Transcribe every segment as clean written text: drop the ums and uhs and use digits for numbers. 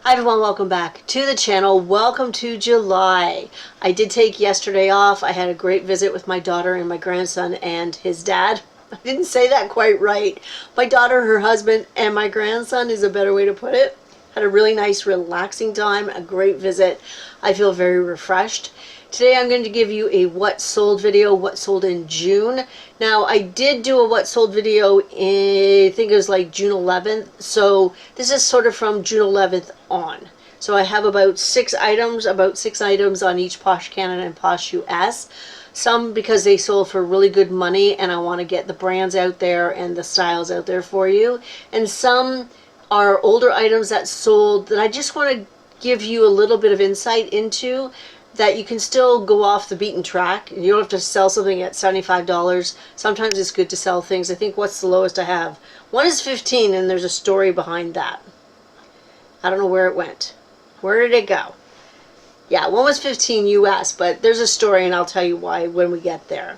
Hi everyone, welcome back to the channel. Welcome to July. I did take yesterday off. I had a great visit with my daughter and my grandson and his dad. I didn't say that quite right. My daughter, her husband, and my grandson is a better way to put it. Had a really nice, relaxing time, a great visit. I feel very refreshed. Today I'm going to give you a what sold video, what sold in June. Now I did do a what sold video in, I think it was like June 11th. So this is sort of from June 11th on. So I have about six items on each Posh Canada and Posh US. Some because they sold for really good money and I want to get the brands out there and the styles out there for you. And some are older items that sold that I just want to give you a little bit of insight into, that you can still go off the beaten track. You don't have to sell something at $75. Sometimes it's good to sell things. I think what's the lowest I have? One is $15 and there's a story behind that. I don't know where it went. Where did it go? Yeah, one was $15 US, but there's a story and I'll tell you why when we get there.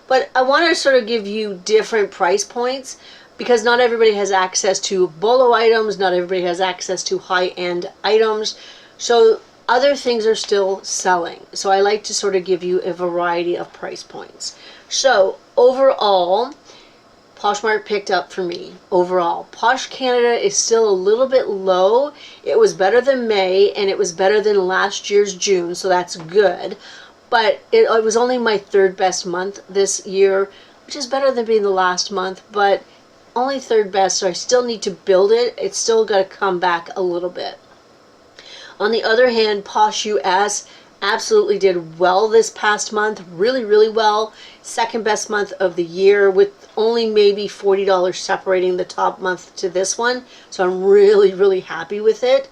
But I want to sort of give you different price points because not everybody has access to bolo items, not everybody has access to high-end items. So other things are still selling. So I like to sort of give you a variety of price points. So overall, Poshmark picked up for me. Overall, Posh Canada is still a little bit low. It was better than May and it was better than last year's June, so that's good. But it was only my third best month this year, which is better than being the last month, but only third best, so I still need to build it. It's still got to come back a little bit. On the other hand, Posh US absolutely did well this past month, really well. Second best month of the year with only maybe $40 separating the top month to this one. So I'm really happy with it.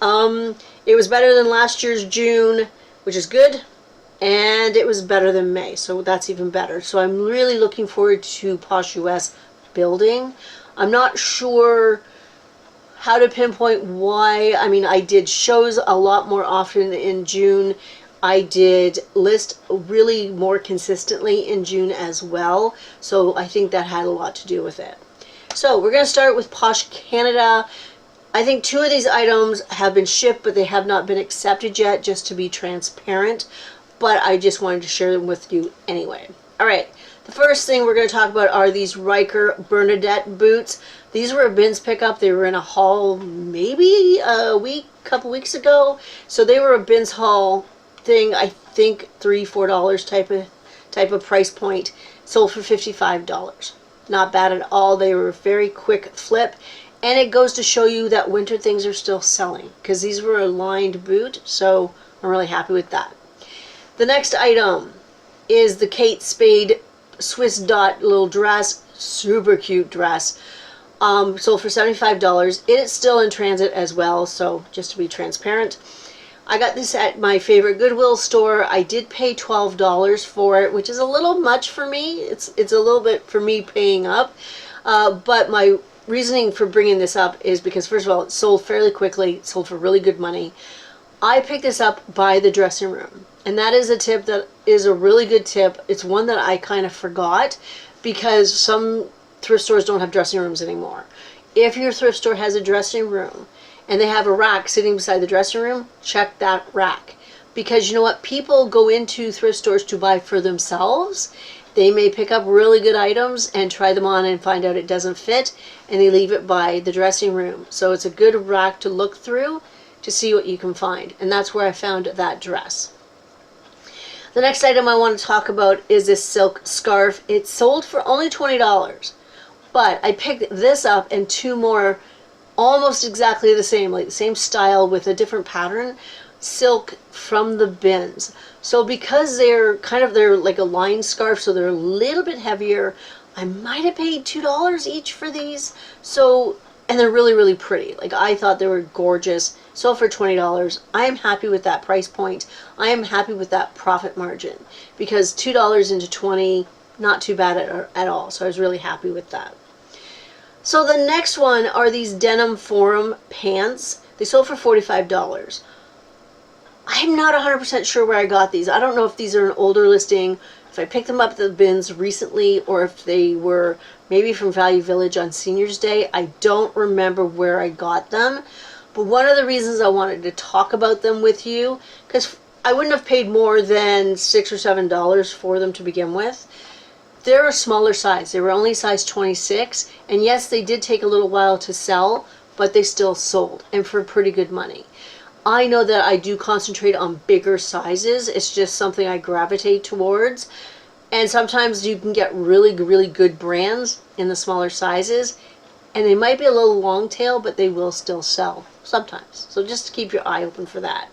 It was better than last year's June, which is good. And it was better than May, so that's even better. So I'm really looking forward to Posh US building. I'm not sure how to pinpoint why. I mean, I did shows a lot more often in June. I did list really more consistently in June as well. So I think that had a lot to do with it. So we're going to start with Posh Canada. I think two of these items have been shipped, but they have not been accepted yet, just to be transparent. But I just wanted to share them with you anyway. All right. The first thing we're going to talk about are these Riker Bernadette boots. These were a bins pickup. They were in a haul maybe couple weeks ago. So they were a bins haul thing. I think $3-4 type of price point. Sold for $55. Not bad at all. They were a very quick flip. And it goes to show you that winter things are still selling, because these were a lined boot. So I'm really happy with that. The next item is the Kate Spade Swiss dot little dress, super cute dress, sold for $75. It is still in transit as well, so just to be transparent, I got this at my favorite Goodwill store. I did pay $12 for it, which is a little much for me. It's a little bit for me paying up, but my reasoning for bringing this up is because, first of all, it sold fairly quickly. It sold for really good money. I picked this up by the dressing room. And that is a tip that is a really good tip. It's one that I kind of forgot because some thrift stores don't have dressing rooms anymore. If your thrift store has a dressing room and they have a rack sitting beside the dressing room, check that rack. Because you know what? People go into thrift stores to buy for themselves. They may pick up really good items and try them on and find out it doesn't fit, and they leave it by the dressing room. So it's a good rack to look through to see what you can find. And that's where I found that dress. The next item I want to talk about is this silk scarf. It sold for only $20, but I picked this up and two more almost exactly the same, like the same style with a different pattern, silk from the bins. So because they're like a lined scarf, so they're a little bit heavier, I might have paid $2 each for these. So, and they're really pretty. Like, I thought they were gorgeous. Sold for $20. I am happy with that price point. I am happy with that profit margin because $2 into $20, not too bad at all. So I was really happy with that. So the next one are these Denim Forum pants. They sold for $45. I'm not 100% sure where I got these. I don't know if these are an older listing, if I picked them up at the bins recently, or if they were maybe from Value Village on Senior's Day. I don't remember where I got them. But one of the reasons I wanted to talk about them with you, because I wouldn't have paid more than $6 or $7 for them to begin with. They're a smaller size. They were only size 26. And yes, they did take a little while to sell, but they still sold, and for pretty good money. I know that I do concentrate on bigger sizes. It's just something I gravitate towards. And sometimes you can get really, really good brands in the smaller sizes. And they might be a little long tail, but they will still sell sometimes. So just keep your eye open for that.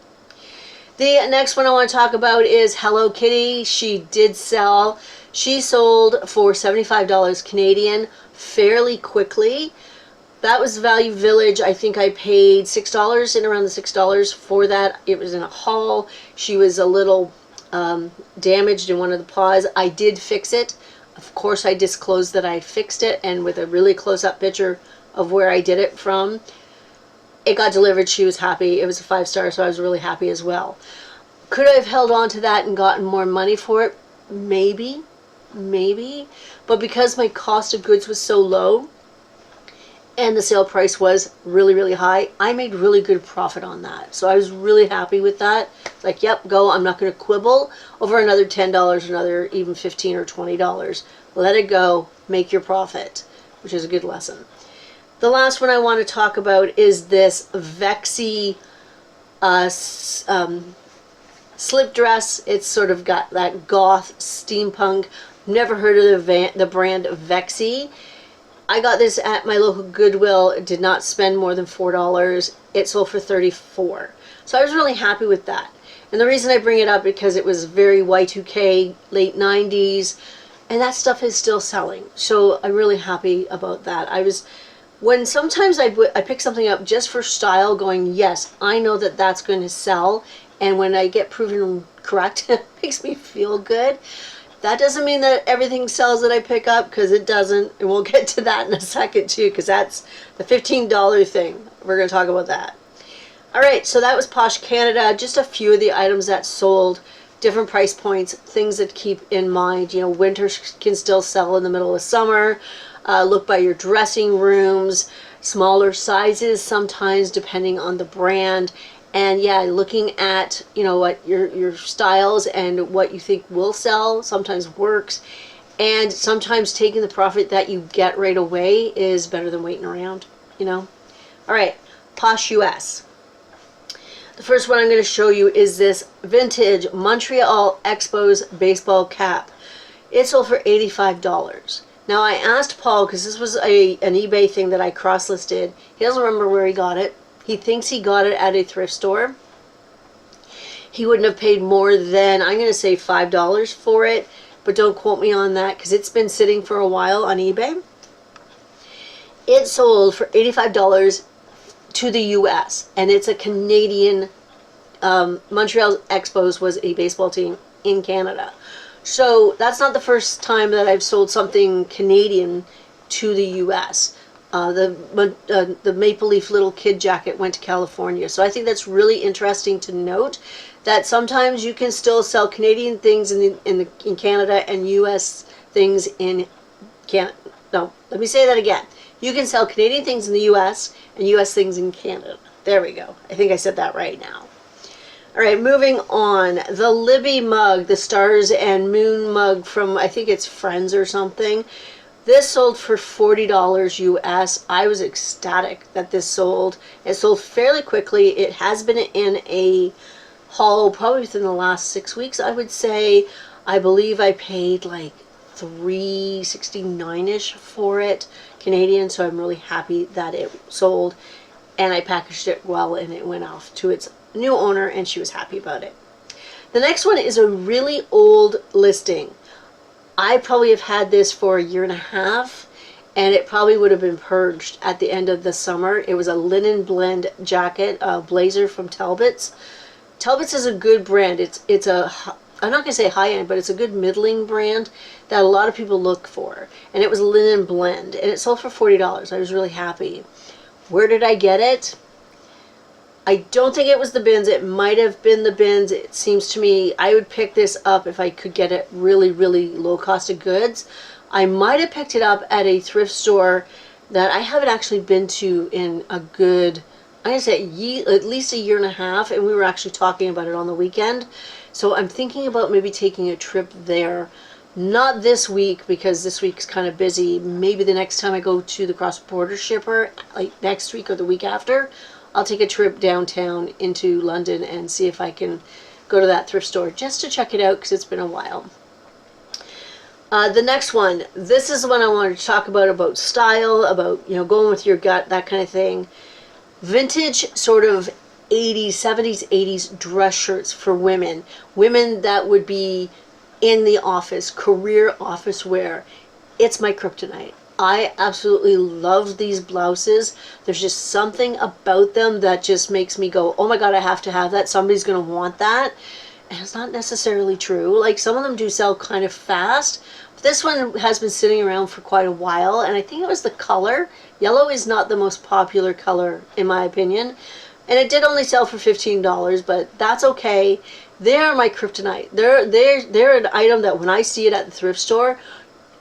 The next one I want to talk about is Hello Kitty. She did sell. She sold for $75 Canadian fairly quickly. That was Value Village. I think I paid $6, in around the $6 for that. It was in a haul. She was a little damaged in one of the paws. I did fix it. Of course, I disclosed that I fixed it, and with a really close-up picture of where I did it from. It got delivered. She was happy. It was a 5-star, so I was really happy as well. Could I have held on to that and gotten more money for it? Maybe. But because my cost of goods was so low, and the sale price was really, really high, I made really good profit on that. So I was really happy with that. It's like, yep, go. I'm not going to quibble over another $10, another even $15 or $20. Let it go. Make your profit, which is a good lesson. The last one I want to talk about is this Vexy slip dress. It's sort of got that goth steampunk. Never heard of the brand Vexy. I got this at my local Goodwill. It did not spend more than $4. It sold for $34. So I was really happy with that. And the reason I bring it up because it was very Y2K, late 90s, and that stuff is still selling. So I'm really happy about that. When sometimes I pick something up just for style, going, yes, I know that that's going to sell, and when I get proven correct, it makes me feel good. That doesn't mean that everything sells that I pick up, because it doesn't, and we'll get to that in a second too, because that's the $15 thing. We're going to talk about that. Alright, so that was Posh Canada. Just a few of the items that sold, different price points, things that keep in mind. You know, winter can still sell in the middle of summer. Look by your dressing rooms, smaller sizes sometimes depending on the brand. And yeah, looking at, you know, what your styles and what you think will sell sometimes works. And sometimes taking the profit that you get right away is better than waiting around, you know. All right, Posh US. The first one I'm going to show you is this vintage Montreal Expos baseball cap. It sold for $85. Now I asked Paul, because this was an eBay thing that I cross-listed. He doesn't remember where he got it. He thinks he got it at a thrift store. He wouldn't have paid more than, I'm going to say $5 for it, but don't quote me on that because it's been sitting for a while on eBay. It sold for $85 to the US, and it's a Canadian, Montreal Expos was a baseball team in Canada. So that's not the first time that I've sold something Canadian to the US. The Maple Leaf little kid jacket went to California. So I think that's really interesting to note that sometimes you can still sell Canadian things in Canada and US things in Canada. No, let me say that again. You can sell Canadian things in the US and US things in Canada. There we go. I think I said that right now. All right, moving on. The Libby Mug, the Stars and Moon mug from, I think it's Friends or something. This sold for $40 US. I was ecstatic that this sold. It sold fairly quickly. It has been in a haul probably within the last 6 weeks, I would say. I believe I paid like $3.69-ish for it Canadian, so I'm really happy that it sold. And I packaged it well, and it went off to its new owner, and she was happy about it. The next one is a really old listing. I probably have had this for a year and a half, and it probably would have been purged at the end of the summer. It was a linen blend jacket, a blazer from Talbot's. Talbot's is a good brand. It's a, I'm not going to say high-end, but it's a good middling brand that a lot of people look for. And it was a linen blend, and it sold for $40. I was really happy. Where did I get it? I don't think it was the bins. It might have been the bins. It seems to me I would pick this up if I could get it really, really low cost of goods. I might have picked it up at a thrift store that I haven't actually been to in a good I'm going to say at least a year and a half, and we were actually talking about it on the weekend. So I'm thinking about maybe taking a trip there. Not this week, because this week's kind of busy. Maybe the next time I go to the cross-border shipper, like next week or the week after, I'll take a trip downtown into London and see if I can go to that thrift store just to check it out, because it's been a while. The next one, this is the one I wanted to talk about style, about, you know, going with your gut, that kind of thing. Vintage sort of 80s, 70s, 80s dress shirts for women. Women that would be in the office, career office wear. It's my kryptonite. I absolutely love these blouses. There's just something about them that just makes me go, oh my God, I have to have that. Somebody's going to want that. And it's not necessarily true. Like, some of them do sell kind of fast. But this one has been sitting around for quite a while, and I think it was the color. Yellow is not the most popular color, in my opinion. And it did only sell for $15, but that's okay. They're my kryptonite. They're an item that when I see it at the thrift store,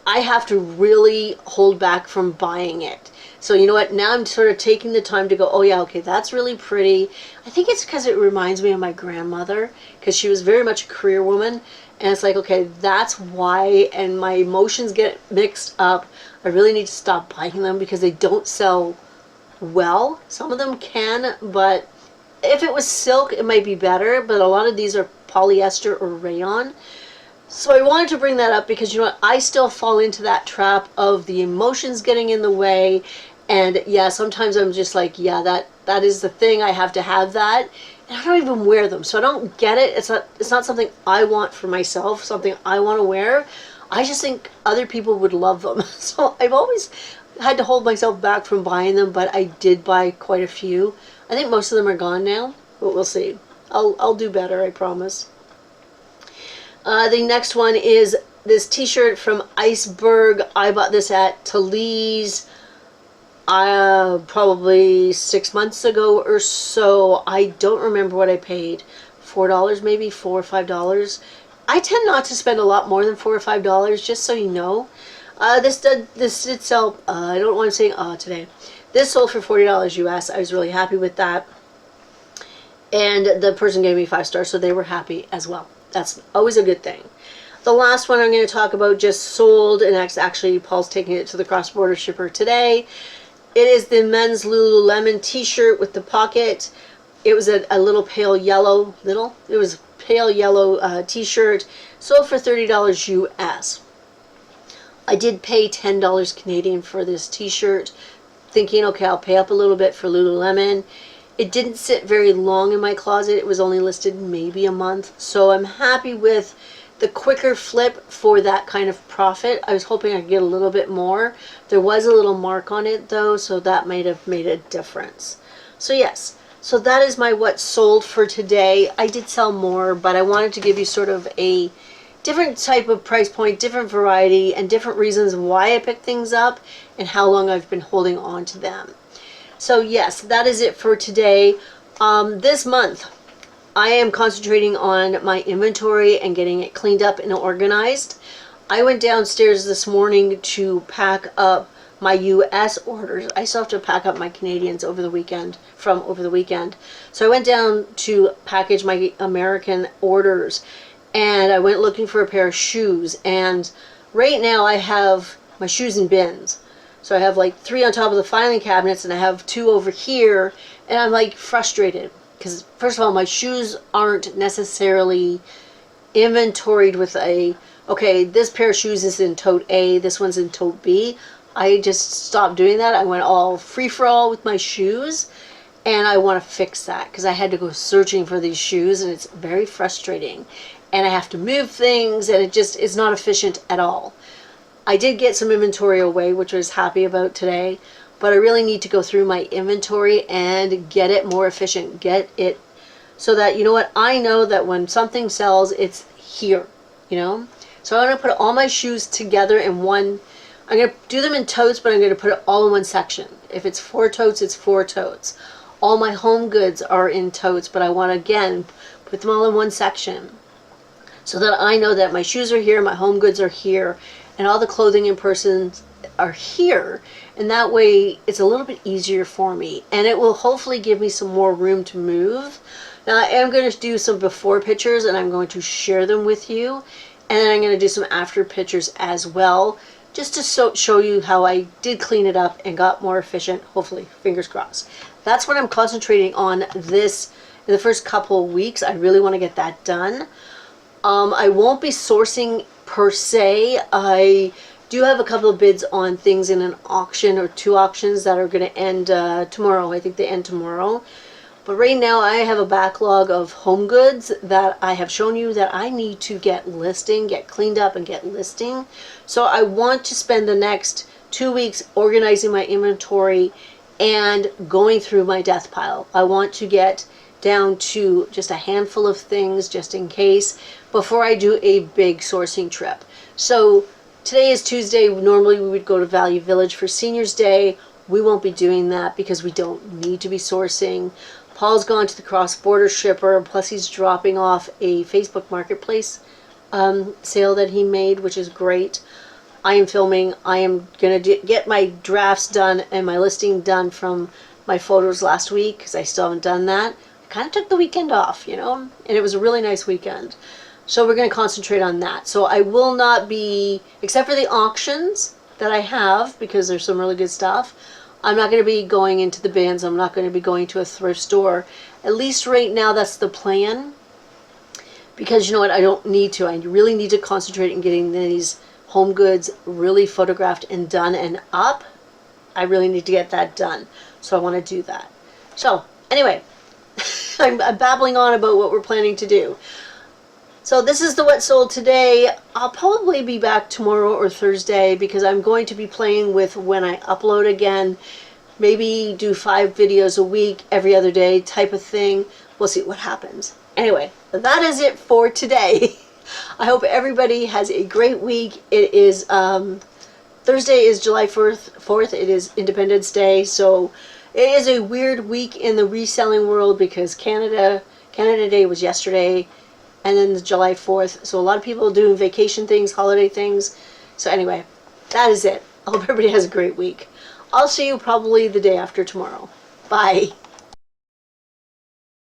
I have to really hold back from buying it. So you know what, now I'm sort of taking the time to go, oh yeah, okay, that's really pretty. I think it's because it reminds me of my grandmother, because she was very much a career woman, and it's like, okay, that's why, and my emotions get mixed up. I really need to stop buying them because they don't sell well. Some of them can, but if it was silk, it might be better, but a lot of these are polyester or rayon. So I wanted to bring that up because, you know what, I still fall into that trap of the emotions getting in the way. And yeah, sometimes I'm just like, yeah, that is the thing. I have to have that. And I don't even wear them. So I don't get it. It's not something I want for myself, something I want to wear. I just think other people would love them. So I've always had to hold myself back from buying them, but I did buy quite a few. I think most of them are gone now, but we'll see. I'll do better, I promise. The next one is this t-shirt from Iceburg. I bought this at Talese probably 6 months ago or so. I don't remember what I paid. $4 maybe, $4 or $5. I tend not to spend a lot more than $4 or $5, just so you know. This did sell, I don't know what I'm saying today. This sold for $40 US. I was really happy with that. And the person gave me 5 stars, so they were happy as well. That's always a good thing. The last one I'm going to talk about just sold, and actually Paul's taking it to the cross-border shipper today. It is the men's Lululemon t-shirt with the pocket. It was a little pale yellow, it was a pale yellow t-shirt, sold for $30 US. I did pay $10 Canadian for this t-shirt, thinking, okay, I'll pay up a little bit for Lululemon. It didn't sit very long in my closet. It was only listed maybe a month. So I'm happy with the quicker flip for that kind of profit. I was hoping I'd get a little bit more. There was a little mark on it though, so that might have made a difference. So yes, so that is my what sold for today. I did sell more, but I wanted to give you sort of a different type of price point, different variety, and different reasons why I picked things up and how long I've been holding on to them. So yes, that is it for today. This month, I am concentrating on my inventory and getting it cleaned up and organized. I went downstairs this morning to pack up my US orders. I still have to pack up my Canadians over the weekend, So I went down to package my American orders, and I went looking for a pair of shoes. And right now I have my shoes in bins. So I have like 3 on top of the filing cabinets, and I have 2 over here, and I'm like frustrated because first of all, my shoes aren't necessarily inventoried with okay, this pair of shoes is in tote A, this one's in tote B. I just stopped doing that. I went all free-for-all with my shoes, and I want to fix that because I had to go searching for these shoes, and it's very frustrating. And I have to move things, and it's not efficient at all. I did get some inventory away, which I was happy about today, but I really need to go through my inventory and get it more efficient, get it so that, you know what, I know that when something sells, it's here, you know? So I'm going to put all my shoes together in one. I'm going to do them in totes, but I'm going to put it all in one section. If it's 4 totes, it's 4 totes. All my home goods are in totes, but I want to, again, put them all in one section so that I know that my shoes are here, my home goods are here, and all the clothing and are here, and that way it's a little bit easier for me, and it will hopefully give me some more room to move. Now I am going to do some before pictures, and I'm going to share them with you, and then I'm going to do some after pictures as well, just to show you how I did clean it up and got more efficient, hopefully, fingers crossed. That's what I'm concentrating on this in the first couple of weeks. I really want to get that done. I won't be sourcing per se. I do have a couple of bids on things in an auction or 2 auctions that are going to end tomorrow. I think they end tomorrow. But right now I have a backlog of home goods that I have shown you that I need to get cleaned up and get listing. So I want to spend the next 2 weeks organizing my inventory and going through my death pile. I want to get down to just a handful of things just in case before I do a big sourcing trip. So today is Tuesday. Normally we would go to Value Village for Seniors Day. We won't be doing that because we don't need to be sourcing. Paul's gone to the cross-border shipper, plus he's dropping off a Facebook Marketplace sale that he made, which is great. I am filming. I am going to get my drafts done and my listing done from my photos last week because I still haven't done that. I kind of took the weekend off, you know, and it was a really nice weekend. So we're going to concentrate on that. So I will not be, except for the auctions that I have, because there's some really good stuff, I'm not going to be going into the bins. I'm not going to be going to a thrift store. At least right now, that's the plan. Because you know what? I don't need to. I really need to concentrate on getting these home goods really photographed and done and up. I really need to get that done. So I want to do that. So anyway, I'm babbling on about what we're planning to do. So this is the what sold today. I'll probably be back tomorrow or Thursday because I'm going to be playing with when I upload again. Maybe do 5 videos a week, every other day type of thing. We'll see what happens. Anyway, that is it for today. I hope everybody has a great week. It is Thursday is July 4th. It is Independence Day. So it is a weird week in the reselling world because Canada Day was yesterday. And then July 4th. So a lot of people are doing vacation things, holiday things. So anyway, that is it. I hope everybody has a great week. I'll see you probably the day after tomorrow. Bye.